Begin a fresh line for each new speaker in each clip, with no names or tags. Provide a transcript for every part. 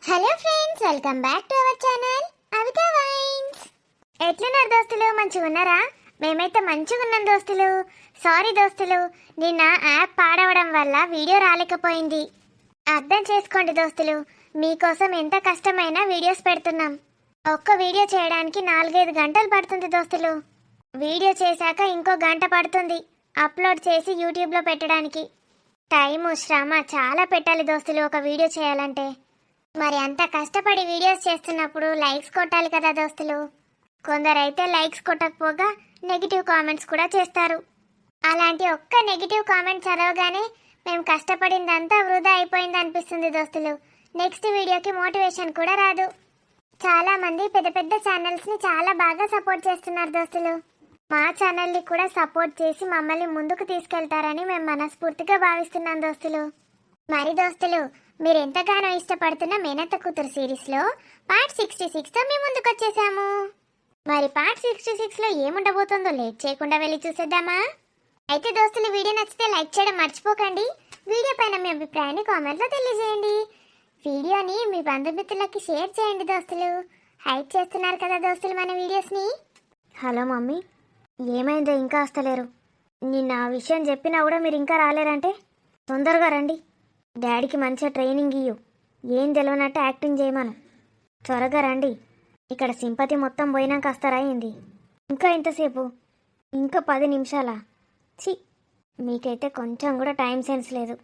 Hello friends, welcome back to our channel Avitha wines. ఎట్లున్నారు దోస్తులు? మంచిగా ఉన్నారా? మేమైతే మంచిగా ఉన్నాం దోస్తులు. సారీ దోస్తులు, నిన్న యాప్ పాడవడం వల్ల వీడియో రాలేకపోయింది. అర్థం చేసుకోండి దోస్తులు, మీకోసం ఎంత కష్టమైనా వీడియోస్ పెడుతున్నాం. ఒక్క వీడియో చేయడానికి 4-5 గంటలు పడుతుంది దోస్తులు. వీడియో చేశాక ఇంకో గంట పడుతుంది అప్లోడ్ చేసి యూట్యూబ్లో పెట్టడానికి. టైము శ్రమ చాలా పెట్టాలి దోస్తులు ఒక వీడియో చేయాలంటే. మరి అంత కష్టపడి వీడియోస్ చేస్తున్నప్పుడు లైక్స్ కొట్టాలి కదా దోస్తులు. కొందరైతే లైక్స్ కొట్టకపోగా నెగిటివ్ కామెంట్స్ కూడా చేస్తారు. అలాంటి ఒక్క నెగిటివ్ కామెంట్ చదవగానే మేము కష్టపడిందంతా వృధా అయిపోయింది అనిపిస్తుంది దోస్తులు. నెక్స్ట్ వీడియోకి మోటివేషన్ కూడా రాదు. చాలా మంది పెద్ద పెద్ద ఛానల్స్ని చాలా బాగా సపోర్ట్ చేస్తున్నారు దోస్తులు. మా ఛానల్ని కూడా సపోర్ట్ చేసి మమ్మల్ని ముందుకు తీసుకెళ్తారని మేము మనస్ఫూర్తిగా భావిస్తున్నాం దోస్తులు. మరి దోస్తులు, మీరు ఎంతగానో ఇష్టపడుతున్న మేనత్త కూతురు సిరీస్లో పార్ట్ 66తో మేము ముందుకు వచ్చేసాము. మరి పార్ట్ 66లో ఏముండబోతుందో లేట్ చేయకుండా వెళ్ళి చూసేద్దామా? అయితే దోస్తులు, వీడియో నచ్చితే లైక్ చేయడం మర్చిపోకండి. వీడియో పైన మీ అభిప్రాయాన్ని కామెంట్లో తెలియజేయండి. వీడియోని మీ బంధుమిత్రులకి షేర్ చేయండి దోస్తులు. హైప్ చేస్తున్నారు కదా దోస్తులు మన వీడియోస్ని. హలో మమ్మీ, ఏమైందో ఇంకా వస్తలేరు? నిన్న ఆ విషయం చెప్పినా కూడా మీరు ఇంకా రాలేరంటే తొందరగా రండి. డాడీకి మంచిగా ట్రైనింగ్ ఇయ్యు. ఏం తెలియనట్టు యాక్టింగ్ చేయమను. త్వరగా రండి. ఇక్కడ సింపతి మొత్తం పోయినాక వస్తారా అయింది. ఇంకా ఎంతసేపు? ఇంకా 10 నిమిషాలా? చి, మీకైతే కొంచెం కూడా టైం సెన్స్ లేదు.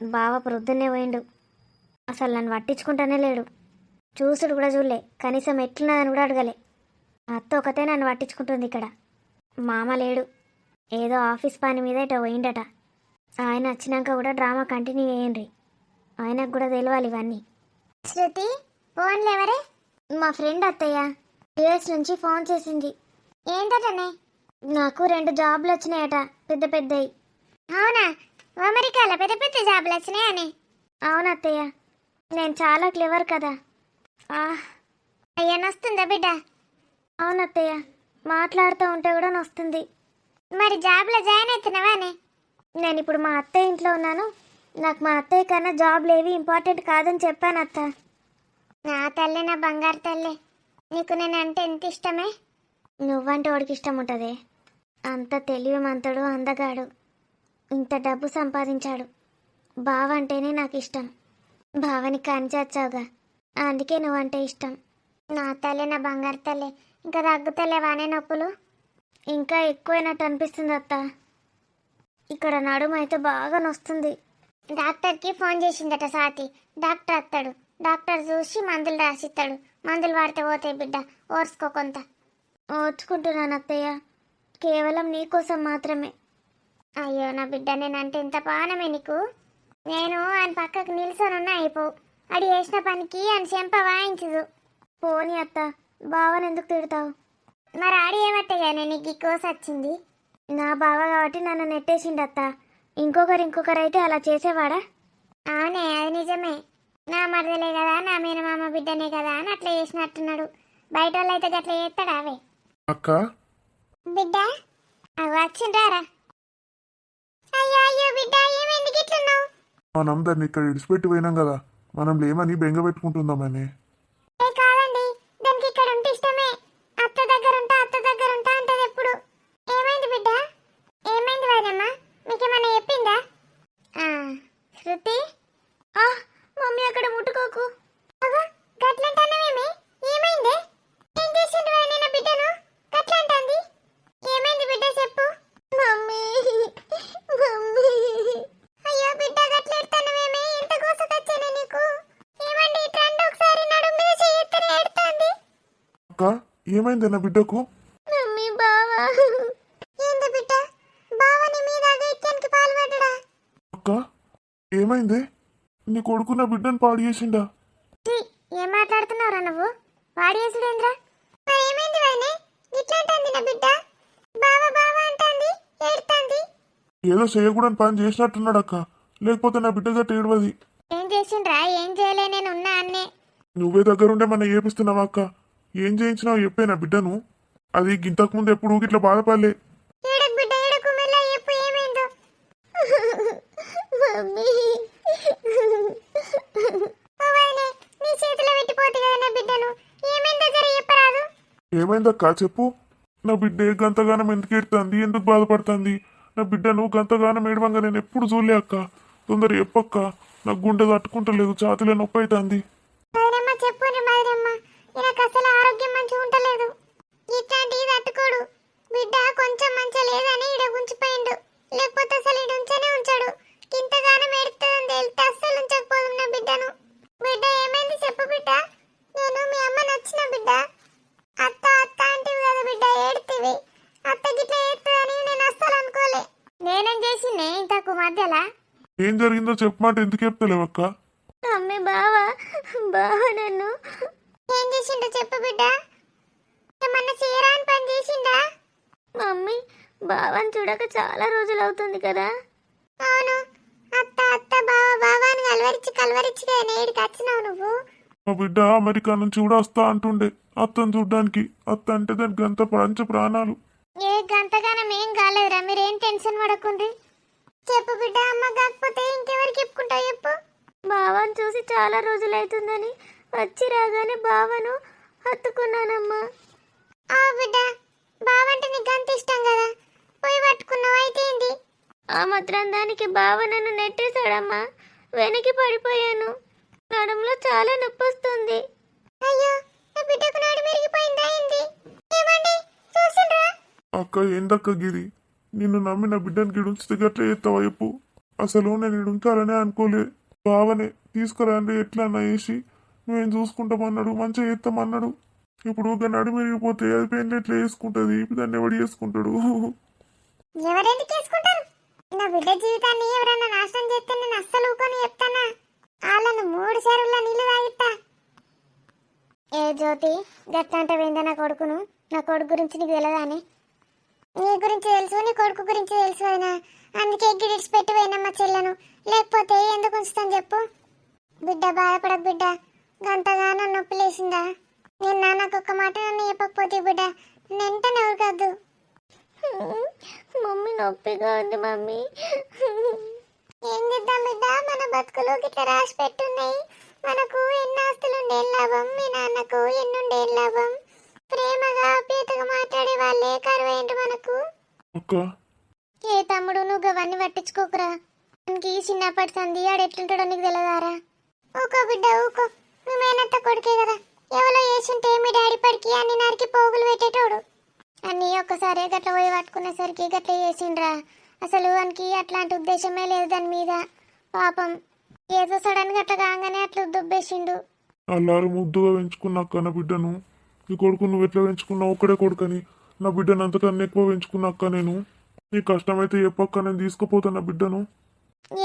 బావ ప్రొద్దున్నే పోయిండు. అసలు నన్ను పట్టించుకుంటానే లేడు. చూసుడు కూడా చూడలే, కనీసం ఎట్లున్నదని కూడా అడగలే. అత్త ఒకతే నన్ను పట్టించుకుంటుంది ఇక్కడ. మామ లేడు, ఏదో ఆఫీస్ పని మీద ఇట పోయిండట. ఆయన వచ్చినాక కూడా డ్రామా కంటిన్యూ చేయండి. ఆయనకు కూడా తెలియాలి ఇవన్నీ. శృతి, ఫోన్ లేవరే? మా ఫ్రెండ్ అత్తయ్య యూఎస్ నుంచి ఫోన్ చేసింది. ఏంటనే? నాకు 2 జాబ్లు వచ్చినాయట, పెద్ద పెద్దవి. అవునా? అమెరికాలో పెద్ద పెద్ద జాబ్లు వచ్చినాయని? అవునత్తయ్య, నేను చాలా క్లెవర్ కదా. అయ్యా, నొస్తుందా బిడ్డ? అవునత్తయ్య, మాట్లాడుతూ ఉంటే కూడా నొస్తుంది. మరి జాబ్లో జాయిన్ అవుతున్నావానే? నేను ఇప్పుడు మా అత్తయ్య ఇంట్లో ఉన్నాను. నాకు మా అత్తయ్య కన్నా జాబ్లు ఏవి ఇంపార్టెంట్ కాదని చెప్పాను అత్త. నా తల్లి, నా బంగారు తల్లి, నీకు నేను అంటే ఎంత ఇష్టమే. నువ్వంటే వాడికి ఇష్టం ఉంటుంది. అంత తెలివిమంతుడు, అందగాడు, ఇంత డబ్బు సంపాదించాడు. బావ అంటేనే నాకు ఇష్టం. బావని కానిచేచ్చావుగా, అందుకే నువ్వంటే ఇష్టం. నా తల్లి, నా బంగారు తల్లి, ఇంకా తగ్గుతలేవానే నొప్పులు? ఇంకా ఎక్కువైనట్టు అనిపిస్తుంది అత్త. ఇక్కడ నడుము అయితే బాగా నొస్తుంది. డాక్టర్కి ఫోన్ చేసిందట స్వాతి. డాక్టర్ వస్తాడు, డాక్టర్ చూసి మందులు రాసిస్తాడు. మందులు వాడితే పోతాయి బిడ్డ, ఓర్చుకో కొంత. ఓర్చుకుంటున్నాను అత్తయ్య, కేవలం నీకోసం మాత్రమే. అయ్యో నా బిడ్డ, నేనంటే ఇంత పానమే నీకు. నేను ఆయన పక్కకు నిల్చొనున్నా అయిపోవు. అడి చేసిన పనికి అని చెంప వాయించదు. పోనీ అత్త, బావని ఎందుకు తిడతావు? మరి ఆడి ఏమట్టగానే నీకు ఈ కోస వచ్చింది? నా బావ కాబట్టి నన్ను నెట్టేసిండత్త. ఇంకొకరు అయితే అలా చేసేవాడా? అవునే, అది నిజమే. నా మరదలే కదా, నా మేనమామ బిడ్డనే కదా అని అట్లా చేసినట్టున్నాడు. బయట వాళ్ళు అయితే అట్లా చేస్తాడా? అవే
అక్క
బిడ్డ అవి వచ్చిండారా? అయ్యో అయ్యో బిడ్డ, ఏమైంది గిట్లున్నావు?
మనం దాన్ని ఇక్కడ ఇడిచిపెట్టి పోయినాం కదా, మనం లేమని బెంగ పెట్టుకుంటుందామని.
కాదండి, దానికి ఇక్కడ ఉంటే ఇష్టమే. అత్త దగ్గర ఉంటా అంటది ఎప్పుడు. ఏమైంది బిడ్డ? ఏమైంది వారమ్మ? మీకేమన్నా చెప్పిందా? శృతి, మమ్మీ అక్కడ ముట్టుకోకు. గట్లంటానేమి? ఏమైంది? ఏం చేసిండు వాయన నా బిడ్డను? గట్లంటాంది. ఏమైంది బిడ్డ చెప్పు. Mummy mummy. అయ్యో బిడ్డ, గట్లెడతానవేమి? ఎంత కోసకొచ్చానే నీకు? ఏమండి, ఇట్రండి ఒకసారి. నడుము మీద చెయ్యెత్తని ఏడుతాంది.
అక్క, ఏమైంది నా బిడ్డకు?
మమ్మీ, బావా. ఏంది బిడ్డ, బావని మీద అగైత్యానికి పాల్పడ్డా?
అక్క, ఏమైంది? నీ కొడుకు నా బిడ్డను పాడు చేసిండా?
ఏం మాట్లాడుతున్నావురా నువ్వు? వాడి చేసుడేంద్రా? ఏమైంది వాయనే? ఇట్లాంటి నా బిడ్డ బావా బావా అంటాంది, ఏడుతాంది.
ఏదో చేయకూడని పని చేసినట్టున్నాడు అక్క, లేకపోతే నా బిడ్డ గట్ట ఏడవది.
ఏం చేసిండ్రా? ఏం చేయలే, నేను ఉన్నా అన్నే.
నువ్వే దగ్గరుండే మన ఏపిస్తున్నావా అక్క? ఏం చేయించినావు చెప్పే నా బిడ్డను? అది ఇంతకు ముందు ఎప్పుడు ఇట్లా బాధపడలే.
ఏడకు బిడ్డ, ఏడకు, మెల్ల చెప్పు ఏమైందో. మమ్మీ, నీ
ఏమైందక్క చెప్పు. నా బిడ్డ గంతగానం ఎందుకు ఏడుతుంది, ఎందుకు బాధపడుతుంది? నా బిడ్డను గంతగానం ఏడవంగా నేను ఎప్పుడు చూడలే అక్క. తొందర చెప్పక్క, నాకు గుండె తట్టుకుంటలేదు, ఛాతీలో నొప్పి అవుతుంది.
మధురమ్మ చెప్పుని మధురమ్మ, ఈయనకు అసలు ఆరోగ్యం మంచిగా ఉంటలేదు. ఇట్లాంటివి తట్టుకోడు. బిడ్డ కొంచెం మంచిగా లేదని ఈడ ఉంచిపోయిండు, లేకపోతే అసలు ఈడ ఉంచనే ఉంచాడు. ఇంతగానం ఏడుతుందని తెలిస్తే అస్సలు ఉంచకపోదు నా బిడ్డను. బిడ్డ ఏమైంది చెప్పు బిడ్డ. నేను మీ అమ్మ నచ్చిన బిడ్డ. అత్త అత్త అంటివి కదా బిడ్డ, ఏడుతివి. అత్త గిట్ల ఏడుతుందని నేను అస్సలు అనుకోలే. నేనేం చేసిందే ఇంతకు మధ్యలా?
ఏం జరిగిందో చెప్పమాట ఎందుకు చెప్తలేవక్క?
మమ్మీ బావ నన్ను ఏం చేసిండో చెప్పు బిడ్డ. ఏమన్నా చేయరాని పని చేసిండా? మమ్మీ బావని చూడక చాలా రోజులు అవుతుంది కదా. అవును, అత్త అత్త బావ అని కలవరించి కదా నేడికి వచ్చినావు నువ్వు.
మా బిడ్డ అమెరికా నుంచి కూడా వస్తా అంటుండే అత్తను చూడ్డానికి. అత్త అంటే దానికి గంత పంచ ప్రాణాలు.
ఏ గంతగానం ఏం కాలేదురా, మీరేం టెన్షన్ పడకండి. చెప్పు బిడ్డ, అమ్మ కాకపోతే ఇంకెవరికి చెప్పుకుంటావు చెప్పు. బావను చూసి చాలా రోజులైతుందని వచ్చి రాగానే బావను హత్తుకున్నానమ్మా. ఆ బిడ్డ, బావంటే నీకు అంత ఇష్టం కదా, పోయి పట్టుకున్నావు అయితే ఏంది? ఆ మాత్రం దానికి బావ నన్ను నెట్టేశాడమ్మా. వెనక్కి పడిపోయాను, నడుములో చాలా నొప్పి వస్తుంది. అయ్యో, నా బిడ్డకు నడుము విరిగిపోయిందా ఏంది? ఏమండి చూసిండ్రా?
అక్క ఏందక్క గిరి, నిన్ను నమ్మి నా బిడ్డని గిడుంచితే గట్ల చేస్తావా చెప్పు. అసలు నేను ఇడుంచాలనే అనుకోలే. బావనే తీసుకురాండి ఎట్లా అన్నా వేసి నువ్వేం చూసుకుంటామన్నాడు, మంచిగా చేస్తామన్నాడు. ఇప్పుడు నడు మెరిగిపోతే అది పెయిన్ ఎట్లా వేసుకుంటుంది, దాన్ని ఎవడు చేసుకుంటాడు?
ఎవరెందుకు చేసుకుంటారు? నా బిడ్డ జీవితాన్ని ఎవరన్నా నాశనం చేస్తే నేను అస్సలు ఊకొని చెప్తానా? వాళ్ళను 3 చెరువుల నీళ్లు తాగిస్తా. ఏ జ్యోతి గట్టంటే పోయిందా నా కొడుకును? నా కొడుకు గురించి నీకు తెలియదాని? నీ గురించి తెలుసు, నీ కొడుకు గురించి తెలుసు అయినా అందుకే గిడిచి పెట్టి పోయినా మా చెల్లెను. లేకపోతే ఎందుకు ఉంచుతాను చెప్పు. బిడ్డ బాధపడకు బిడ్డ, గంతగానో నొప్పి లేసిందా? నిన్న నాకు ఒక్క మాట నన్ను చెప్పకపోతే బిడ్డ వెంటనే ఊరకద్దు. మమ్మీ నొప్పిగా ఉంది మమ్మీ. ఏం చేద్దాం బిడ్డ, మన బతుకులు గిట్లా రాసి పెట్టున్నాయి. మనకు ఎన్ని ఆస్తులు ఉండే లాభం, మీ నాన్నకు ఎన్నుండే లాభం. ప్రేమగా పీతగా మాట్లాడే వాళ్ళే కరువైండ్రు మనకు. ఏ తమ్ముడు, నువ్వు అవన్నీ పట్టించుకోకురా. మనకి చిన్నప్పటి సంధి ఆడు ఎట్లుంటాడో నీకు తెలియదారా? ఊకో బిడ్డ ఊకో, మీ మేనత్త కొడుకే కదా, ఎవరో వేసుంటే మీ డాడీ పడికి అన్ని నరికి పోగులు పెట్టేటోడు. అన్నీ ఒక్కసారి గట్ల పోయి పట్టుకునేసరికి గట్ల చేసిండ్రా. అసలు వానికి అట్లాంటి ఉద్దేశమే లేదు దాని మీద. పాపం ఏదో సడన్ గా అట్లా కాగానే అట్లా దుబ్బేసిండు.
అల్లారు ముద్దుగా పెంచుకున్నాక నా బిడ్డను. నీ కొడుకు నువ్వు ఎట్లా పెంచుకున్నావు? ఒక్కడే కొడుకని నా బిడ్డను అంతకన్నా ఎక్కువ పెంచుకున్నాక నేను. నీ కష్టమైతే చెప్పక్క, నేను తీసుకుపోతా నా బిడ్డను.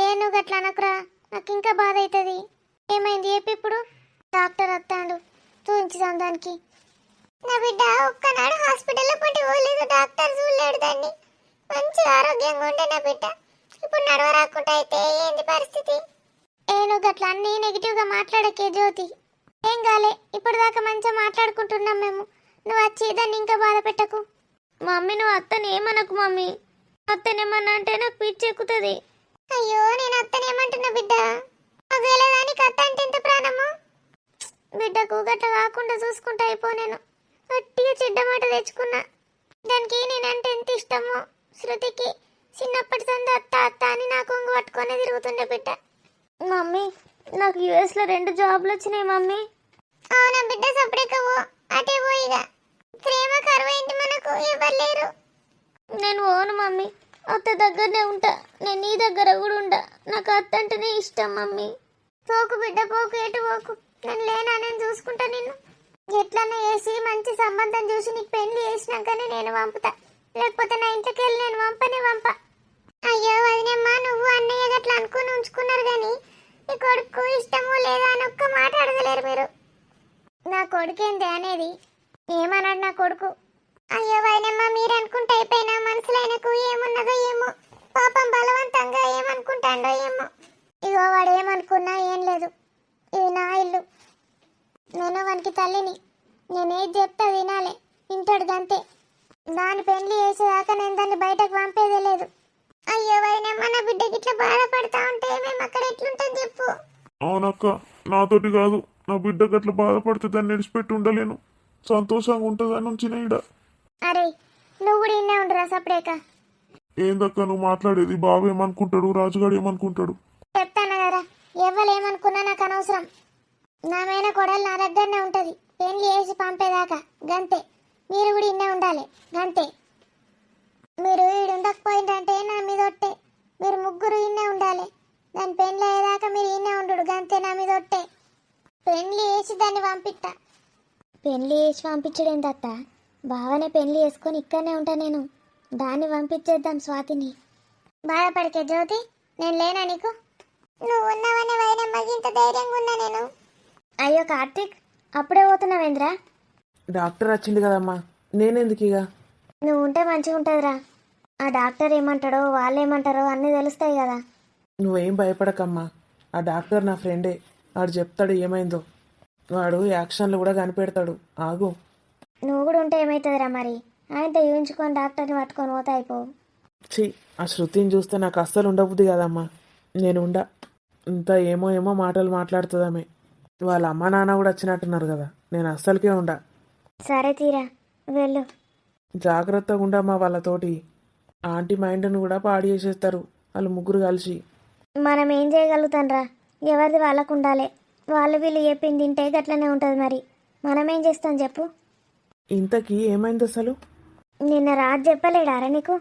ఏ నువ్వు గట్లా అనకురా, నాకు ఇంకా బాధ అవుతుంది. ఏమైంది చెప్పి ఇప్పుడు? డాక్టర్ వస్తాడు, చూపించుదాం దానికి. నా బిడ్డ ఒక్కనాడు హాస్పిటల్లో పట్టి పోలేదు, డాక్టర్ చూడలేడు దాన్ని. మంచి ఆరోగ్యంగా ఉండే నా బిడ్డ ఇప్పుడు నడవరాకుండా అయితే ఏంది పరిస్థితి? ఏ నువ్వు గట్లా అన్ని నెగిటివ్గా మాట్లాడకే జ్యోతి. ఏం కాలే, ఇప్పుడు దాకా మంచిగా మాట్లాడుకుంటున్నాం మేము. నువ్వు వచ్చి దాన్ని ఇంకా బాధ పెట్టకు. మమ్మీ నువ్వు అత్తని ఏమనకు మమ్మీ. అత్తనేమన్నా అంటే నాకు పిచ్చెక్కుతుంది. అయ్యో, నేను అత్తనేమంటున్నా బిడ్డ. ఒకవేళ దానికి అత్త అంటే ఎంత ప్రాణము? బిడ్డకు గట్ల కాకుండా చూసుకుంటా అయిపో. నేను గట్టిగా చెడ్డ మాట తెచ్చుకున్నా. దానికి నేనంటే ఎంత ఇష్టమో. శృతికి చిన్నప్పటి సంది అత్త అత్త అని నాకు కొంగు పట్టుకొని తిరుగుతుండే బిడ్డ. మమ్మీ నాకు యుఎస్లో 2 జాబ్లు వచ్చినాయి మమ్మీ. అవునా బిడ్డ, సపరేకవో అటే పోయిగా. ప్రేమ కరువైంది మనకు, ఎవరు లేరు. నేను ఓను మమ్మీ, అత్త దగ్గరనే ఉంటా. నేను నీ దగ్గర కూడా ఉంటా. నాకు అత్త అంటేనే ఇష్టం మమ్మీ. పోకు బిడ్డ పోకు, ఎటు పోకు. నేను లేనా, నేను చూసుకుంటా నిన్ను. ఎట్లన్నా వేసి మంచి సంబంధం చూసి నీకు పెళ్లి చేసినాకనే నేను పంపుతా, లేకపోతే నా ఇంట్లోకి వెళ్ళి నేను పంప. అయ్యో వదినమ్మా, నువ్వు అన్నయ్య గట్లా అనుకుని ఉంచుకున్నారు కానీ నీ కొడుకు ఇష్టమో లేదా అని ఒక్క మాట అడగలేరు మీరు. నా కొడుకేంది అనేది? ఏమన్నాడు నా కొడుకు? అయ్యో వదినమ్మ, మీరు అనుకుంటే అయిపోయినా మనసులో ఆయనకు ఏమున్నదో ఏమో. పాపం బలవంతంగా ఏమనుకుంటాడో ఏమో. ఇగో వాడు ఏమనుకున్నా ఏం లేదు, ఇది నా ఇల్లు. నేను వానికి తల్లిని. నేనేది చెప్తా వినాలి, ఇంటాడు గంతే. దాని పెళ్లి చేసేదాకా నేను దాన్ని బయటకు పంపేదే లేదు. అయ్యో వదినమ్మ, నా బిడ్డకి ఇట్లా బాధపడతా ఉంటే మేము అక్కడ ఎట్లుంటాం చెప్పు.
అవునక్క, నాతోటి కాదు, నా బిడ్డకు అట్లా బాధపడితే దాన్ని విడిచిపెట్టి ఉండలేను. సంతోషంగా ఉంటుందని ఉంచిన ఈడ.
అరే నువ్వు కూడా ఇన్నే ఉండరా సపరేక.
ఏందక్క నువ్వు మాట్లాడేది? బావ ఏమనుకుంటాడు, రాజుగాడు ఏమనుకుంటాడు?
చెప్తాను కదా, ఎవ్వలేమనుకున్నా నాకు అనవసరం. నా మైన కొడలు నా దగ్గరనే ఉంటది, పెళ్లి చేసి పంపేదాకా గంతే. మీరు కూడా ఇన్నే ఉండాలి గంతే. మీరు ఈడు ఉండకపోయిందంటే నా మీద ఒట్టే. మీరు ముగ్గురు ఇన్నే ఉండాలి. దాని పెళ్లి అయ్యేదాకా మీరు ఇన్నే ఉండు గంతే, నా మీద ఒట్టే. పెళ్లి చేసి దాన్ని పంపిస్తా. పెళ్లి చేసి పంపించడం దత్త, బావనే పెళ్లి చేసుకొని ఇక్కడనే ఉంటా నేను. దాన్ని పంపించేద్దాం స్వాతిని. బాధపడికే జ్యోతి, నేను లేనా నీకు? నువ్వు ఉన్నావనే వైనమ్మకి ఇంత ధైర్యంగా ఉన్నా నేను. అయ్యో కార్తీక్, అప్పుడే పోతున్నావేంద్రా?
డాక్టర్ వచ్చింది కదమ్మా, నేనెందుకు ఇక?
నువ్వు ఉంటే మంచిగా ఉంటుందిరా. ఆ డాక్టర్ ఏమంటాడో వాళ్ళు ఏమంటారో అన్నీ తెలుస్తాయి కదా.
నువ్వేం భయపడకమ్మా, ఆ డాక్టర్ నా ఫ్రెండే. వాడు చెప్తాడు ఏమైందో. వాడు యాక్షన్లు కూడా కనిపెడతాడు. ఆగు.
నువ్వు కూడా ఉంటే ఏమవుతుందిరా మరి? ఆయనతో ఊహించుకొని డాక్టర్ని పట్టుకొని పోతా అయిపో.
ఛీ, ఆ శృతిని చూస్తే నాకు అస్సలు ఉండబుద్ది కదమ్మా. నేను ఇంత ఏమో ఏమో మాటలు మాట్లాడుతుందామే. వాళ్ళ అమ్మ నాన్న కూడా వచ్చినట్టున్నారు కదా, నేను అస్సలకే ఉండా.
సరే తీరా, వెళ్ళు.
జాగ్రత్తగా ఉండమ్మా, వాళ్ళతోటి ఆంటీ మైండ్ను కూడా పాడు చేసేస్తారు వాళ్ళు ముగ్గురు కలిసి.
మనం ఏం చేయగలుగుతాంరా? ఎవరిది వాళ్ళకు ఉండాలి. వాళ్ళు వీళ్ళు చెప్పింది తింటే గట్లనే ఉంటుంది మరి. మనం ఏం చేస్తాం చెప్పు?
ఇంతకీ ఏమైంది అసలు?
నిన్న రాజు చెప్పలేడారా నీకు?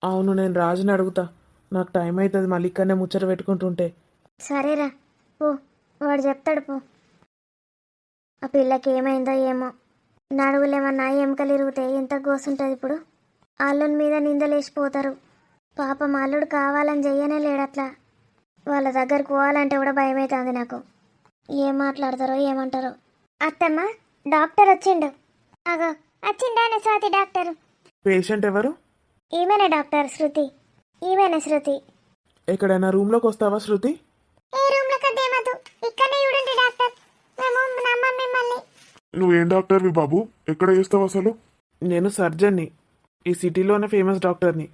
అవును, నేను రాజుని అడుగుతా. నాకు టైం అవుతుంది మళ్ళీ ఇక్కడనే ముచ్చట పెట్టుకుంటుంటే.
సరేరా పో, వాడు చెప్తాడు పో. ఆ పిల్లకి ఏమైందో ఏమో, నడువులేమన్నా ఎముకలు ఇరిగితే ఎంత గోసుంటుంది ఇప్పుడు. అల్లుని మీద నిందలేసిపోతారు. పాపం అల్లుడు కావాలని చెయ్యనే లేడట్లా. వాళ్ళ దగ్గరకు పోవాలంటే కూడా భయమవుతుంది నాకు. ఏం మాట్లాడతారో ఏమంటారో. అత్తమ్మ, డాక్టర్ వచ్చిండు. అగో వచ్చిండానే స్వాతి డాక్టర్.
పేషెంట్ ఎవరు?
ఈమెనే డాక్టర్ శృతి. ఈమెనే శృతి.
ఎక్కడైనా రూమ్లోకి వస్తావా శృతి?
ఏ రూమ్ లో కదేమదు, ఇక్కడే చూడండి డాక్టర్. మేము నమ్మం మిమ్మల్ని.
నువ్వేం డాక్టర్వి బాబు? ఎక్కడ చేస్తావు అసలు?
నేను సర్జన్ని. ఈ సిటీలోనే ఫేమస్ డాక్టర్ని.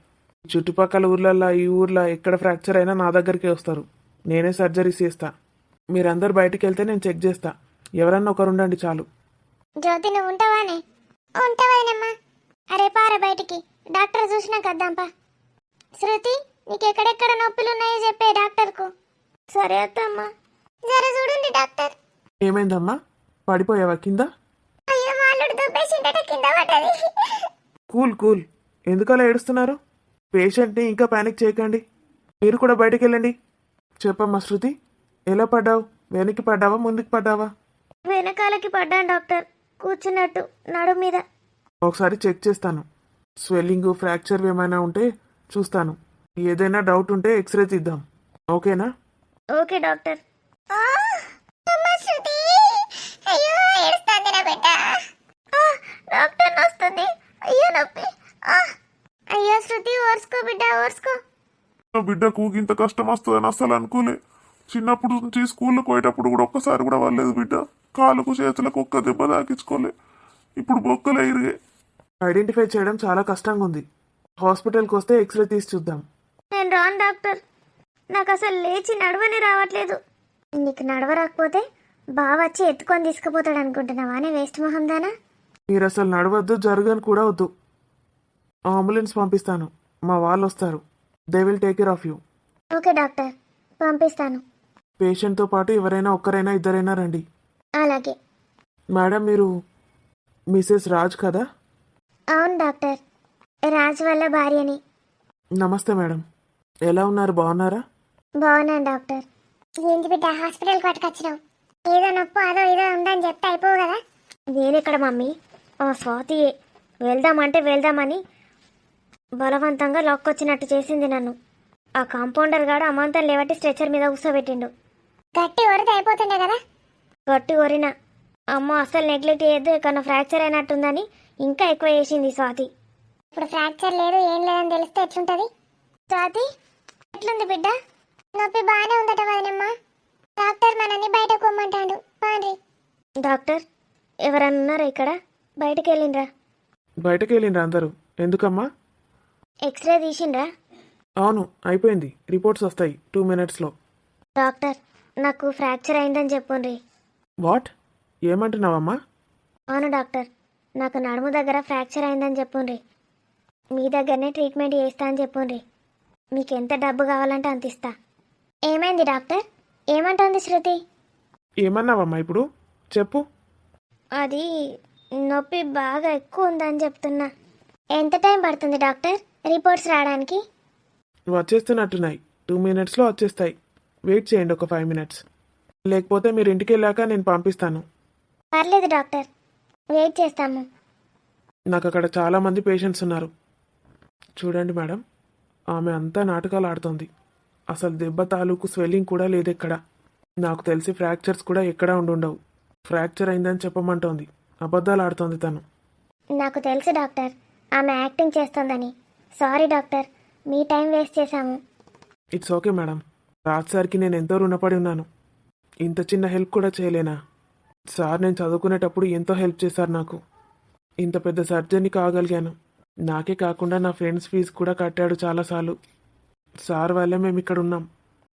చుట్టుపక్కల ఊర్లల్లో ఈ ఊర్లో ఎక్కడ ఫ్రాక్చర్ అయినా నా దగ్గరికే వస్తారు. నేనే సర్జరీస్ చేస్తా. మీరందరు బయటికి వెళ్తే నేను చెక్ చేస్తా. ఎవరన్నా ఒకరు ఉండండి చాలు.
జ్యోతి నువ్వు ఉంటావానే? ఉంటావానమ్మా. అరే పార బయటికి, డాక్టర్ చూసినా కద్దాంపా. శృతి, నీకు ఎక్కడెక్కడ నొప్పులు ఉన్నాయో చెప్పే డాక్టర్కు. సరే అత్తమ్మా. జర చూడండి డాక్టర్.
ఏమైందమ్మా, పడిపోయావా కింద?
అయ్యో మాలుడు దొబ్బేసిండట, కింద పడ్డది.
కూల్ కూల్, ఎందుకలా ఏడుస్తున్నారు? పేషెంట్ని ఇంకా ప్యానిక్ చేయకండి. మీరు కూడా బయటికి వెళ్ళండి. చెప్పమ్మా శృతి, ఎలా పడ్డావు? వెనక్కి పడ్డావా ముందుకు పడ్డావా?
వెనకాలకి పడ్డాను డాక్టర్, కూర్చున్నట్టు నడు మీద.
ఒకసారి చెక్ చేస్తాను. స్వెల్లింగ్ ఫ్రాక్చర్ ఏమైనా ఉంటే చూస్తాను. ఏదైనా డౌట్ ఉంటే ఎక్స్రే తీద్దాం. ఓకేనా?
Okay doctor. డాక్టర్ వస్తుంది. అయ్యో నొప్పి. అయ్యో శృతి, ఓర్చుకో బిడ్డ, ఓర్చుకో.
నా బిడ్డకు ఇంత కష్టం వస్తుందని అస్సలు అనుకోలే. చిన్నప్పుడు నుంచి స్కూల్కి పోయేటప్పుడు కూడా ఒక్కసారి కూడా వాళ్ళలేదు బిడ్డ. కాలుకు చేతులకు ఒక్క దెబ్బ తాకించుకోలే. ఇప్పుడు బొక్కలే ఇరిగే.
ఐడెంటిఫై చేయడం చాలా కష్టంగా ఉంది. హాస్పిటల్కి వస్తే ఎక్స్రే తీసి చూద్దాం.
నేను రాను డాక్టర్, నాకు అసలు లేచి నడవని రావట్లేదు. నీకు నడవ రాకపోతే బావ వచ్చి ఎత్తుకొని తీసుకుపోతాడు అనుకుంటున్నావానే వేస్ట్ మొహం దానా?
మీరు అసలు నడవద్దు, జరగని కూడా వద్దు. అంబులెన్స్ పంపిస్తాను, మా వాళ్ళు వస్తారు. They will take care of you.
Okay doctor, పంపిస్తాను.
పేషెంట్తో పాటు ఎవరైనా ఒక్కరైనా ఇద్దరైనా రండి.
అలాగే.
మేడం, మీరు మిసెస్ రాజ్ కదా?
అవును డాక్టర్, రాజు వల్ల భార్యని.
నమస్తే మేడం, ఎలా ఉన్నారు? బాగున్నారా?
బాగున్నాను డాక్టర్. ఏంటి బిడ్డ హాస్పిటల్కి పట్టుకొచ్చినావు? ఏదో నొప్పి అదో ఏదో ఉందని చెప్తే అయిపోవు కదా. నేనెక్కడ మమ్మీ, స్వాతి వెళ్దామని బలవంతంగా లాక్కొచ్చినట్టు చేసింది నన్ను. ఆ కాంపౌండర్ గాడు అమాంతం లేవట్టి స్ట్రెచర్ మీద కూర్చోబెట్టిండు. గట్టి కొరితే అయిపోతుండే కదా. గట్టి కొరిన అమ్మ అస్సలు నెగ్లెక్ట్ చేయొద్దు, ఎక్కడ ఫ్రాక్చర్ అయినట్టుందని ఇంకా ఎక్కువ చేసింది స్వాతి. ఇప్పుడు ఫ్రాక్చర్ లేదు ఏం లేదని తెలిస్తే ఎట్లుంటది? స్వాతి ఎట్లుంది బిడ్డ? నొప్పి బాగానే ఉందట వదినమ్మ. డాక్టర్ మనని బయటకు పోమ్మంటాడు. పాండ్రి. డాక్టర్ ఎవరన్నా ఉన్నారా ఇక్కడ? బయటకు వెళ్ళిండ్రా?
బయటకు వెళ్ళిండ్రా అందరూ? ఎందుకమ్మా?
ఎక్స్రే తీసిండ్రా?
అవును, అయిపోయింది. రిపోర్ట్స్ వస్తాయి 2 minutesలో.
డాక్టర్ నాకు ఫ్రాక్చర్ అయిందని చెప్పుండ్రి.
వాట్? ఏమంటున్నావమ్మా?
అవును డాక్టర్, నాకు నడుము దగ్గర ఫ్రాక్చర్ అయిందని చెప్పుండ్రి. మీ దగ్గరనే ట్రీట్మెంట్ చేస్తా అని చెప్పుండ్రి. మీకు ఎంత డబ్బు కావాలంటే అంత ఇస్తా. ఏమైంది డాక్టర్? ఏమంటుంది శృతి?
ఏమన్నావమ్మా ఇప్పుడు చెప్పు.
అది నొప్పి బాగా ఎక్కువ ఉందని చెప్తున్నా. ఎంత టైం పడుతుంది డాక్టర్ రిపోర్ట్స్ రావడానికి?
వచ్చేస్తున్నట్టున్నాయి. 2 minutesలో వచ్చేస్తాయి. వెయిట్ చేయండి ఒక 5 minutes. లేకపోతే మీరు ఇంటికి వెళ్ళాక నేను పంపిస్తాను.
పర్లేదు డాక్టర్, వెయిట్ చేస్తాము.
నాకు అక్కడ చాలామంది పేషెంట్స్ ఉన్నారు. చూడండి మేడం, ఆమె అంతా నాటకాలు ఆడుతోంది. అసలు దెబ్బ తాలూకు స్వెల్లింగ్ కూడా లేదు ఎక్కడ. నాకు తెలిసి ఫ్రాక్చర్స్ కూడా ఎక్కడా ఉండుండవు. ఫ్రాక్చర్ అయిందని చెప్పమంటోంది. అబద్ధాలు ఆడుతోంది తను.
నాకు తెలుసు డాక్టర్, ఆమె యాక్టింగ్ చేస్తోందని. సారీ డాక్టర్, మీ టైం వేస్ట్ చేశాము.
It's okay madam. రాజ్ సార్కి నేను ఎంతో రుణపడి ఉన్నాను. ఇంత చిన్న హెల్ప్ కూడా చేయలేనా? సార్ నేను చదువుకునేటప్పుడు ఎంతో హెల్ప్ చేశారు నాకు. ఇంత పెద్ద సర్జరీ కాగలిగాను. నాకే కాకుండా నా ఫ్రెండ్స్ ఫీజు కూడా కట్టాడు చాలాసార్లు. సార్ వల్లే మేము ఇక్కడ ఉన్నాం.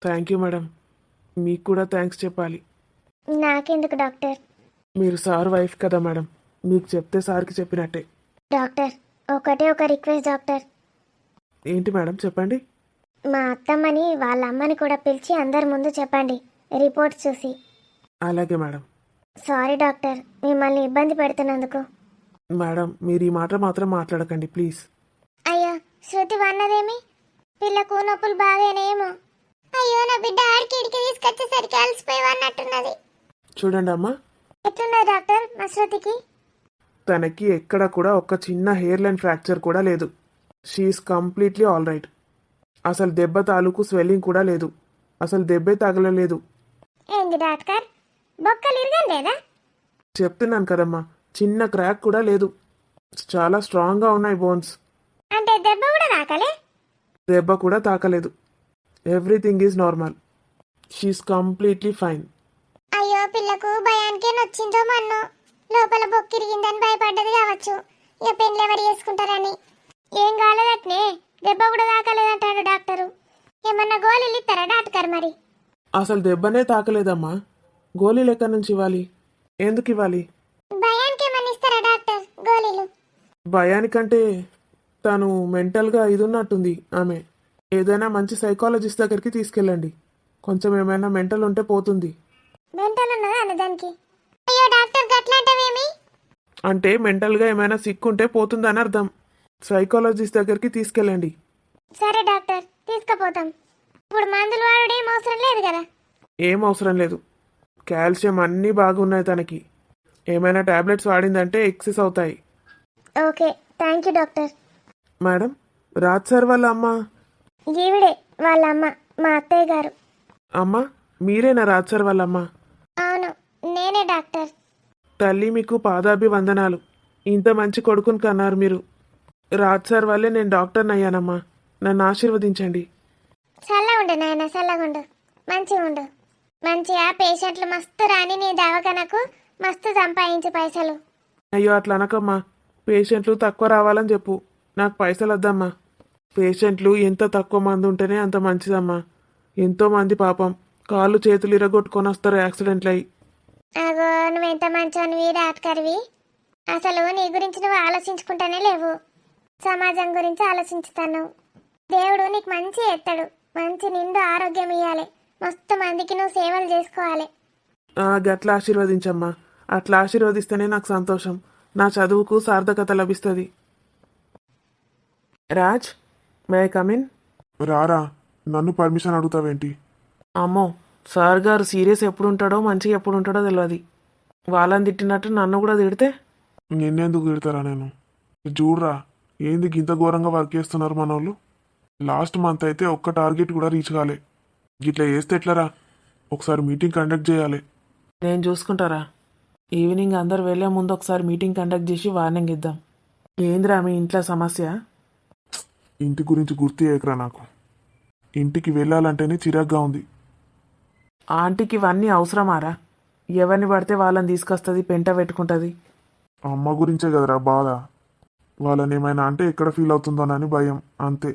Thank you madam. మీకు కూడా థ్యాంక్స్ చెప్పాలి.
నాకెందుకు డాక్టర్?
మీరు సార్ వైఫ్ కదా మేడం, మీకు చెప్తే సార్కి చెప్పినట్టే.
డాక్టర్, ఒకటే ఒక రిక్వెస్ట్ డాక్టర్.
ఏంటి మేడం చెప్పండి.
మా అత్తమ్మని వాళ్ళ అమ్మని కూడా పిలిచి అందరి ముందు చెప్పండి రిపోర్ట్స్ చూసి.
అలాగే మేడం.
సారీ డాక్టర్, మిమ్మల్ని ఇబ్బంది పెడుతున్నందుకు.
మేడం మీరు ఈ మాట మాత్రం మాట్లాడకండి ప్లీజ్.
అయ్యో, శృతి వన్నదేమి? పిల్లకు నొప్పులు బాగానేమో. అయ్యో, నా బిడ్డ ఆడికి ఇడికి తీసుకొచ్చేసరికి అలసిపోయి అన్నట్టున్నది.
చూడండి అమ్మా,
ఎట్లున్నది డాక్టర్ మా శృతికి?
తనకి ఎక్కడ కూడా ఒక చిన్న హెయిర్ లైన్ ఫ్రాక్చర్ కూడా లేదు. She's completely all right. అసలు దెబ్బ తాలూకు స్వెల్లింగ్ కూడా లేదు. అసలు దెబ్బే తగలలేదు.
ఏంది డాక్టర్, బొక్కలు ఇరగలేదా?
చెప్తున్నాను కదమ్మా, చిన్న క్రాక్ కూడా లేదు. చాలా స్ట్రాంగ్గా ఉన్నాయి బోన్స్.
అంటే దెబ్బ కూడా తాకలే?
దెబ్బ కూడా తాకలేదు. Everything is normal. She's completely fine.
అయ్యో, పిల్లకు భయానికే నొచ్చిందో మన్ను. లోపల బొక్కిరిగిందని భయపడ్డది కావచ్చు. ఇక పెళ్ళి ఎవరు చేసుకుంటారని. ఏం కాలేదట్నే, దెబ్బ కూడా తాకలేదంటాడు డాక్టరు. ఏమన్నా గోళీలు ఇస్తారా డాక్టర్ మరి?
అసలు దెబ్బనే తాకలేదమ్మా. గోళీలు ఎక్కడి నుంచి ఇవ్వాలి? ఎందుకు ఇవ్వాలి?
భయానికి ఏమన్నా ఇస్తారా డాక్టర్ గోళీలు?
భయానికంటే తను మెంటల్గా ఇది ఉన్నట్టుంది ఆమె. ఏదైనా మంచి సైకాలజిస్ట్ దగ్గరికి తీసుకెళ్ళండి. కొంచెం ఏమైనా మెంటల్ ఉంటే పోతుంది.
మెంటల్ ఉన్నదా అన్న దానికి? అయ్యో డాక్టర్, గట్లాంటివేమి?
అంటే మెంటల్గా ఏమైనా సిక్ ఉంటే పోతుందని అర్థం. సైకాలజిస్ట్ దగ్గరికి తీసుకెళ్ళండి.
సరే డాక్టర్, తీసుకుపోతాం. ఇప్పుడు మందులు వాడడం ఏం అవసరం లేదు కదా?
ఏం అవసరం లేదు. కాల్షియం అన్నీ బాగున్నాయి తనకి. ఏమైనా టాబ్లెట్స్ వాడిందంటే ఎక్సెస్ అవుతాయి.
Okay, thank you doctor.
Madam, Raj sir వాళ్ళ అమ్మ.
ఈవిడే వాళ్ళ అమ్మ, మా అత్తయ్య గారు.
అమ్మ మీరేనా రాజ్ సార్ వాళ్ళ అమ్మ?
అవును, నేనే డాక్టర్.
తల్లి మీకు పాదాభివందనాలు. ఇంత మంచి కొడుకుని కన్నారు మీరు. రాజ్ సార్ వల్లే నేను డాక్టర్ని అయ్యానమ్మా. నన్ను ఆశీర్వదించండి.
చల్లగుండు నాయన, చల్లగుండు. మంచిగా ఉండు. మంచిగా పేషెంట్లు మస్తు రాని నీ దవాఖానకు మస్తు సంపాదించు పైసలు.
అయ్యో అట్లా అనకమ్మా. పేషెంట్లు తక్కువ రావాలని చెప్పు. నాకు పైసలు వద్దమ్మా. పేషెంట్లు ఎంత తక్కువ మంది ఉంటేనే అంత మంచిదమ్మా. ఎంతో మంది పాపం కాళ్ళు చేతులు ఇరగొట్టుకొని వస్తారు యాక్సిడెంట్లు అయ్యి.
అగో, నువ్వెంత మంచోనివి డాక్టర్వి. అసలు నీ గురించి నువ్వు ఆలోచించుకుంటానే లేవు. సమాజం గురించి ఆలోచించుతాను. దేవుడు నీకు మంచి ఎత్తాడు. మంచి నిండు ఆరోగ్యం ఇవ్వాలి. మస్తు మందికి నువ్వు సేవలు చేసుకోవాలి.
గట్లా ఆశీర్వదించమ్మా. అట్లా ఆశీర్వదిస్తేనే నాకు సంతోషం. నా చదువుకు సార్థకత లభిస్తుంది. Raj, may I come in?
రారా, నన్ను పర్మిషన్ అడుగుతావేంటి?
అమ్మో, సార్ గారు సీరియస్ ఎప్పుడు ఉంటాడో మంచిగా ఎప్పుడు ఉంటాడో తెలియదు. వాళ్ళని తిట్టినట్టు నన్ను కూడా తిడితే
నిన్నెందుకు తిడతారా నేను? చూడరా, ఏంది గింత ఘోరంగా వర్క్ చేస్తున్నారు మనోళ్ళు. లాస్ట్ మంత్ అయితే ఒక్క టార్గెట్ కూడా రీచ్ కాలే. గిట్లా చేస్తే ఎట్లరా? ఒకసారి మీటింగ్ కండక్ట్ చేయాలి.
నేను చూసుకుంటారా? ఈవినింగ్ అందరు వెళ్ళే ముందు ఒకసారి మీటింగ్ కండక్ట్ చేసి వార్నింగ్ ఇద్దాం. ఏందిరా మీ ఇంట్లో సమస్య?
ఇంటి గురించి గుర్తు చేయకరా నాకు. ఇంటికి వెళ్ళాలంటేనే చిరాగ్గా ఉంది.
ఆంటీకి ఇవన్నీ అవసరమారా? ఎవరిని పడితే వాళ్ళని తీసుకొస్తుంది, పెంట పెట్టుకుంటుంది.
అమ్మ గురించే కదరా బాధ. వాళ్ళని ఏమైనా అంటే ఎక్కడ ఫీల్ అవుతుందోనని భయం, అంతే.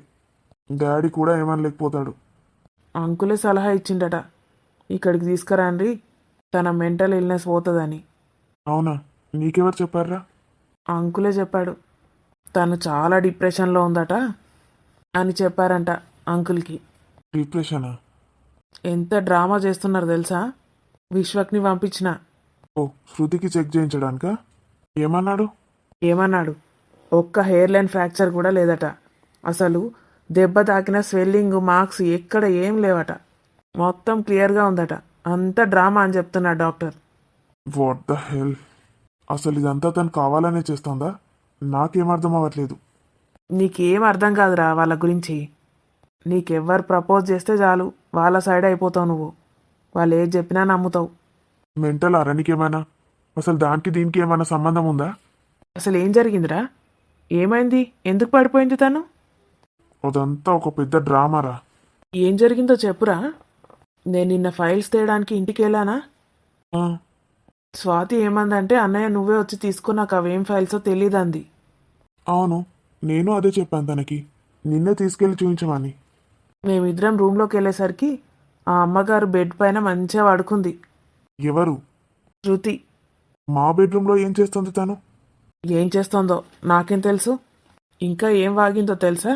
డాడీ కూడా ఏమనలేకపోతాడు.
అంకులే సలహా ఇచ్చిండట, ఇక్కడికి తీసుకురండి, తన మెంటల్ ఇల్నెస్ పోతుందని.
అవునా? నీకెవరు చెప్పారా?
అంకులే చెప్పాడు. తను చాలా డిప్రెషన్లో ఉందట అని చెప్పారంట అంకుల్కి.
డిప్రెషనా?
ఎంత డ్రామా చేస్తున్నారు తెలుసా? విశ్వక్ని పంపించిన.
ఓ, శృతికి చెక్ చేయించడానికా? ఏమన్నాడు?
ఏమన్నాడు? ఒక్క హెయిర్ లైన్ ఫ్రాక్చర్ కూడా లేదట. అసలు దెబ్బ తాకిన స్వెల్లింగ్ మార్క్స్ ఎక్కడ ఏం లేవట. మొత్తం క్లియర్గా ఉందట. అంత డ్రామా అని చెప్తున్నాడు డాక్టర్.
What the hell! అసలు ఇదంతా తను కావాలనే చేస్తుందా? నాకేం అర్థం అవ్వట్లేదు.
నీకేం అర్థం కాదురా వాళ్ళ గురించి. నీకెవ్వరు ప్రపోజ్ చేస్తే చాలు వాళ్ళ సైడ్ అయిపోతావు నువ్వు. వాళ్ళు ఏది చెప్పినా నమ్ముతావు.
మెంటల్ అరణికేమైనా? అసలు దానికి దీనికి ఏమైనా సంబంధం ఉందా?
అసలు ఏం జరిగిందిరా? ఏమైంది? ఎందుకు పడిపోయింది తను?
అదంతా ఒక పెద్ద డ్రామారా.
ఏం జరిగిందో చెప్పురా. నేను నిన్న ఫైల్స్ తేయడానికి ఇంటికి వెళ్ళానా?
ఆ,
స్వాతి ఏమందంటే అన్నయ్య నువ్వే వచ్చి తీసుకుని నాకు అవేం ఫైల్సో తెలియదంది.
అవును, నేను అదే చెప్పాను తనకి, నిన్నే తీసుకెళ్లి చూపించమని.
మేమిద్దరం రూమ్లోకి వెళ్ళేసరికి ఆ అమ్మగారు బెడ్ పైన మంచిగా పడుకుంది.
ఎవరు?
శృతి.
మా బెడ్రూమ్లో ఏం చేస్తుంది తను?
ఏం చేస్తోందో నాకేం తెలుసు. ఇంకా ఏం వాగిందో తెలుసా?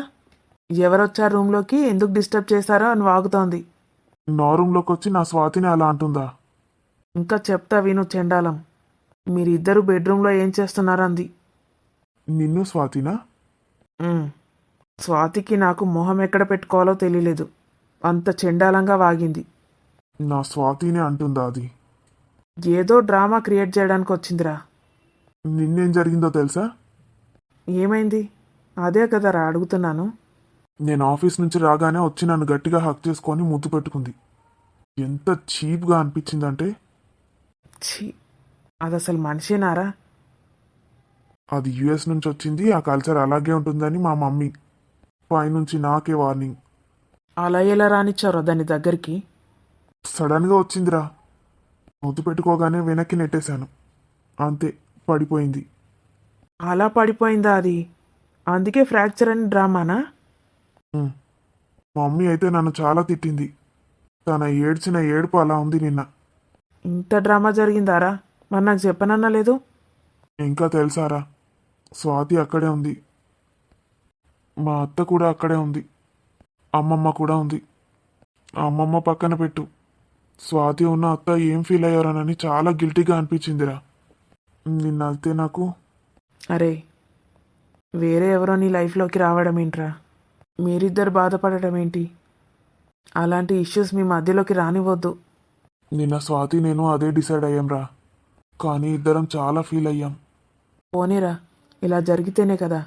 ఎవరొచ్చారు రూమ్లోకి, ఎందుకు డిస్టర్బ్ చేశారో అని వాగుతోంది.
నా రూమ్లోకి వచ్చి నా స్వాతిని అలా అంటుందా?
ఇంకా చెప్తా విను చెండాలం. మీరిద్దరూ బెడ్రూమ్లో ఏం చేస్తున్నారంది.
నిన్ను స్వాతినా?
ఉమ్. స్వాతికి నాకు మొహం ఎక్కడ పెట్టుకోవాలో తెలియలేదు. అంత చెండాలంగా వాగింది.
నా స్వాతినే అంటుందా అది?
ఏదో డ్రామా క్రియేట్ చేయడానికి వచ్చిందిరా.
నిన్నేం జరిగిందో తెలుసా?
ఏమైంది? అదే కదరా అడుగుతున్నాను.
నేను ఆఫీస్ నుంచి రాగానే వచ్చి నన్ను గట్టిగా హక్ చేసుకొని ముద్దు పెట్టుకుంది. ఎంత చీప్గా అనిపించిందంటే.
ఛీ, అది అసలు మనిషేనారా?
అది యుఎస్ నుంచి వచ్చింది, ఆ కల్చర్ అలాగే ఉంటుందని మా మమ్మీ. పైనుంచి నాకే వార్నింగ్.
అలా ఎలా రానిచ్చారో దాని దగ్గరికి?
సడన్గా వచ్చిందిరా. ముద్దు పెట్టుకోగానే వెనక్కి నెట్టేశాను. అంతే, పడిపోయింది.
అలా పడిపోయిందా అది? అందుకే ఫ్రాక్చర్ అని డ్రామానా?
ఉమ్. మా మమ్మీ అయితే నన్ను చాలా తిట్టింది. తన ఏడ్చిన ఏడుపు అలా ఉంది నిన్న.
ఇంత డ్రామా జరిగిందారా? మరి నాకు చెప్పనన్నా లేదు.
ఇంకా తెలుసారా, స్వాతి అక్కడే ఉంది, మా అత్త కూడా అక్కడే ఉంది, అమ్మమ్మ కూడా ఉంది. అమ్మమ్మ పక్కన పెట్టు, స్వాతి ఉన్న అత్త ఏం ఫీల్ అయ్యారనని చాలా గిల్టీగా అనిపించిందిరా. నిన్న అయితే నాకు.
అరే, వేరే ఎవరో నీ లైఫ్లోకి రావడం ఏంట్రా? మీరిద్దరు బాధపడటం ఏంటి? అలాంటి ఇష్యూస్ మీ మధ్యలోకి రానివ్వద్దు.
నిన్న స్వాతి నేను అదే డిసైడ్ అయ్యాంరా. కానీ ఇద్దరం చాలా ఫీల్ అయ్యాం.
పోనీరా, ఇలా జరిగితేనే కదా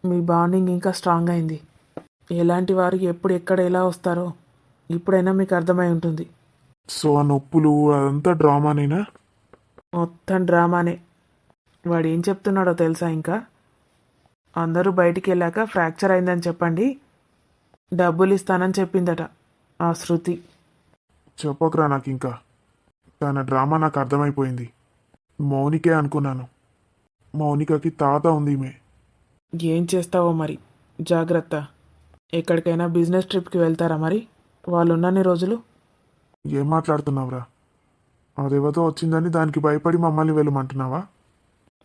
మీ బాండింగ్ ఇంకా స్ట్రాంగ్ అయింది. ఎలాంటి వారు ఎప్పుడు ఎక్కడ ఎలా వస్తారో ఇప్పుడైనా మీకు అర్థమై ఉంటుంది.
సో ఆ నొప్పులు అదంతా డ్రామానేనా?
మొత్తం డ్రామానే. వాడు ఏం చెప్తున్నాడో తెలుసా? ఇంకా అందరూ బయటికి వెళ్ళాక ఫ్రాక్చర్ అయిందని చెప్పండి, డబ్బులు ఇస్తానని చెప్పిందట ఆ శృతి.
చెప్పకురా నాకు ఇంకా. తన డ్రామా నాకు అర్థమైపోయింది. మౌనికే అనుకున్నాను. మౌనికకి తాత ఉంది ఈమె.
ఏం చేస్తావో మరి, జాగ్రత్త. ఎక్కడికైనా బిజినెస్ ట్రిప్కి వెళ్తారా మరి వాళ్ళు ఉన్నన్ని రోజులు?
ఏం మాట్లాడుతున్నావురా? అదేవతో వచ్చిందని దానికి భయపడి మమ్మల్ని వెళ్ళమంటున్నావా?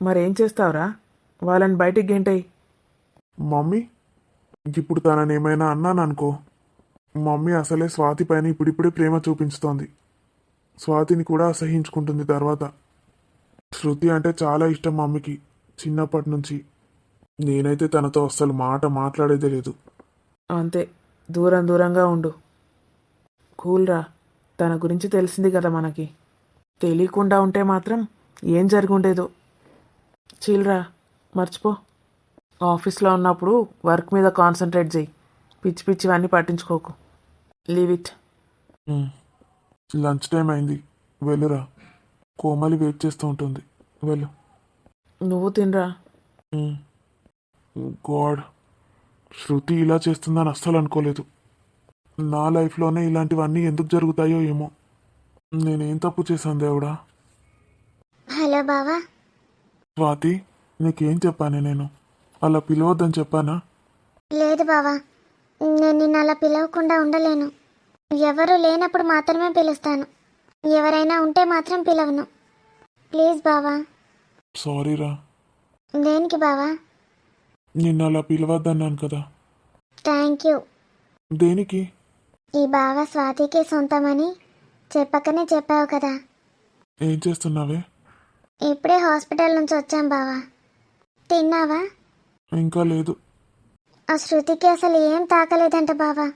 మరేం చేస్తావురా? వాళ్ళని బయటికి గెంటేయి.
మమ్మీ, ఇప్పుడు తనని ఏమైనా అన్నాను అనుకో, మమ్మీ అసలే స్వాతి పైన ఇప్పుడిప్పుడే ప్రేమ చూపించుతోంది. స్వాతిని కూడా అసహించుకుంటుంది తర్వాత. శృతి అంటే చాలా ఇష్టం మమ్మీకి చిన్నప్పటి నుంచి. నేనైతే తనతో అస్సలు మాట మాట్లాడేదే లేదు.
అంతే, దూరం దూరంగా ఉండు. కూల్రా, తన గురించి తెలిసింది కదా మనకి. తెలియకుండా ఉంటే మాత్రం ఏం జరుగుండేదో. చిల్రా, మర్చిపో. ఆఫీస్లో ఉన్నప్పుడు వర్క్ మీద కాన్సన్ట్రేట్ చేయి. పిచ్చి పిచ్చివన్నీ పట్టించుకోకు. Leave it.
లంచ్ టైం అయింది, వెళ్ళురా. కోమలి వెయిట్ చేస్తూ ఉంటుంది, వెళ్ళు.
నువ్వు తినరా.
గాడ్, శృతి ఇలా చేస్తుందని అస్సలు అనుకోలేదు. నా లైఫ్లోనే ఇలాంటివన్నీ ఎందుకు జరుగుతాయో ఏమో. నేనేం తప్పు చేశాను దేవుడా?
హలో బావా.
స్వాతి, నీకేం చెప్పానే నేను? అలా పిలవద్దని చెప్పానా?
లేదు బావా, నేను నిన్ను అలా పిలవకుండా ఉండలేను. ఎవరు లేనప్పుడు మాత్రమే పిలుస్తాను. ఎవరైనా ఉంటే మాత్రం పిలవను. ప్లీజ్ బావా.
సారీరా.
దేనికి బావా?
నిన్ను అలా పిలవద్దన్నాను కదా.
Thank you.
దేనికి?
ఈ బావ స్వాతికే సొంతమని చెప్పకనే చెప్పావు కదా.
ఏం చేస్తున్నావే?
ఇప్పుడే హాస్పిటల్ నుంచి వచ్చాం బావా. తిన్నావా?
ఇంకా లేదు.
ఆ శృతికి అసలు ఏం తాకలేదంట బావా.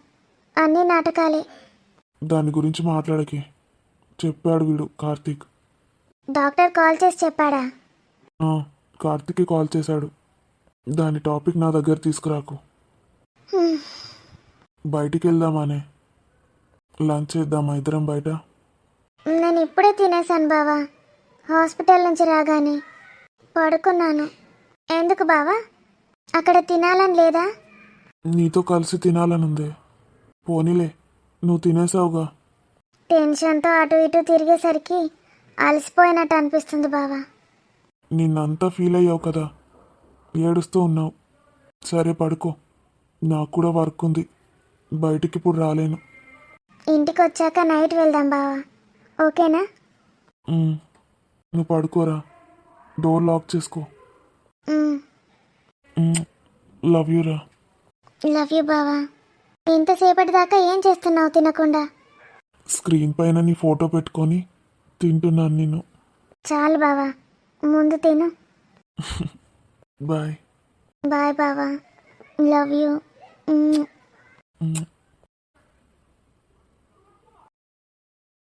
అన్నీ నాటకాలే.
దాని గురించి మాట్లాడకే. చెప్పాడు వీడు కార్తీక్.
డాక్టర్ కాల్ చేసి చెప్పాడా?
కార్తీక్కి కాల్ చేశాడు. దాని టాపిక్ నా దగ్గర తీసుకురాకు.
హ్మ్.
బయటికి వెళ్దామానే. లంచ్ చేద్దామా ఇద్దరం బయట?
నేను ఇప్పుడే తినేశాను బావా. హాస్పిటల్ నుంచి రాగానే పడుకున్నాను. ఎందుకు బావా? అక్కడ తినాలని లేదా?
నీతో కలిసి తినాలనుందే. పోనీలే, నువ్వు తినేసావుగా.
టెన్షన్తో అటు ఇటు తిరిగేసరికి అలసిపోయినట్టు అనిపిస్తుంది బావా.
నిన్నంతా ఫీల్ అయ్యావు కదా, ఏడుస్తూ ఉన్నావు. సరే పడుకో, నాకు కూడా వర్క్ ఉంది. బయటికి ఇప్పుడు రాలేను.
ఇంటికి వచ్చాక నైట్ వెళ్దాం బావా, ఓకేనా?
నువ్వు పడుకోరా, డోర్ లాక్ చేసుకో. లవ్ యూ రా.
లవ్ యూ బావా. ఇంతసేపటి దాకా ఏం చేస్తున్నావు తినకుండా?
స్క్రీన్ పైన నీ ఫోటో పెట్టుకొని తింటున్నాను నేను.
చాలు బావా, ముందు తిను.
బాయ్.
బాయ్ బావా, లవ్ యూ.